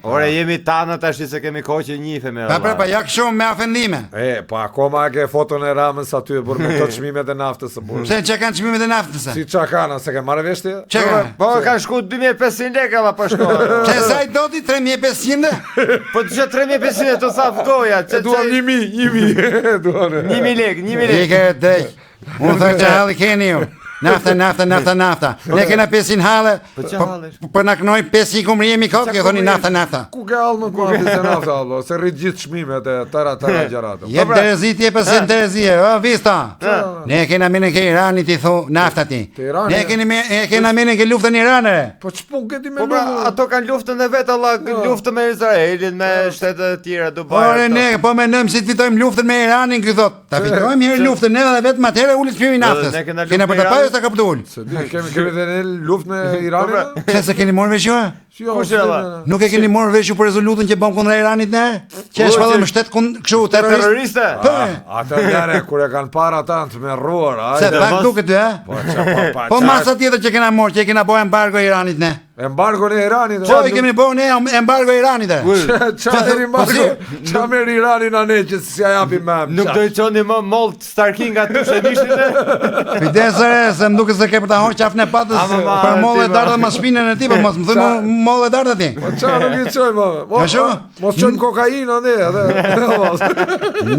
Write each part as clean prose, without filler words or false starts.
Ore, jemi tanë tash se kemi kohë që njifemi. Pa, ja kështu me afendime. Po akoma ke foton e Ramës aty e bërë me këto çmimet e naftës së burë. Pse çka kanë çmimet e naftës? Si çka kanë, se ke marrë vesh ti? Çka? Po kanë shku 2500 lekë alla pa shkolla. Pse sa i doti 3500? Po çka 3500 të sa goja, Duan 1000, duan. 1000 lekë, 1000 lekë. Dike drejt. Unë thë që halli keni ju. Nafta. Ne kena 500 halle. Po na knoj 500 kumri jemi kokë, thoni nafta. Ku ke hall më kohë se nafta allo, se rrit gjithë çmimet e tëra gjëratë. Jep Terezi ti e pësën Terezi, vista. Ne kena mene ke Irani ti thu nafta ti. Ne kena mene ke luftën iranere. Po ç'pun ke ti me Po ato kanë luftën e vet Allah, luftën me Izraelin, me shtetet e tjera Dubai. Ore ne po menojmë si të fitojmë luftën me Iranin, ky thot. Ta fitojmë herë luftën ne dhe vetëm atëherë ulit çmimi i naftës. Kena për të pajë sa kapitull. Kemi dhe luftë me Iranin? Se keni marrë vesh ju? Nuk e keni marrë vesh ju për rezolutën që bëm kundër Iranit ne? Që është vallë më shtet kështu terroriste. Ata janë kur e kanë para ata të merruar, Se pak duket ë? Po masa tjetër që kena marrë, që kena bërë embargo Iranit ne. Embargo në Iranit. Po i kemi bërë ne embargo Iranit. Çfarë embargo? Çfarë merr Irani na ne që si ja japim më? Nuk do i çoni më Molt Starking aty se dishin ne. Kujdes se më duket se ke për ta hoqë qafën e patës për mollë e dardha mas shpinën e ti, po mos më thuj mollë e dardha ti. Po çfarë nuk i çojmë? Mos çojmë kokainë ne, atë.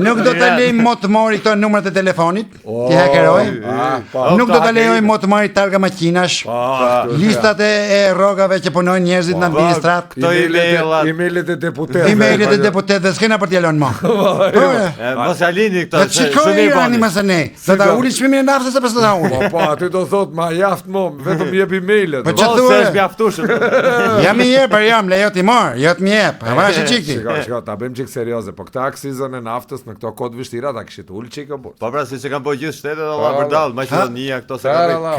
Nuk do ta lejmë mot të mori këto numrat e telefonit, ti hakeroj. Nuk do ta lejoj mot të mori targa makinash. Listat e rrogave që punojnë njerëzit në administrat. Këto emailët e deputetëve. Emailët e deputetëve s'kena për t'jalon më. Mos ja lini këto. Shikoj Irani më së ne. Do ta uli çmimin e naftës apo s'do ta uli? Po aty do thot ma jaft më, vetëm jep emailët. Po çfarë thua? S'është mjaftueshëm. Jam i jep, jam, lejo ti mor, jo të më jep. Avash çikti. Shiko, ta bëjmë çik serioze, po këtë aksizën e naftës në këto kohë vështira ta kishit ul çik apo. Po pra si që kanë bërë gjithë shtetet Allah vërdall, Maqedonia këto se kanë.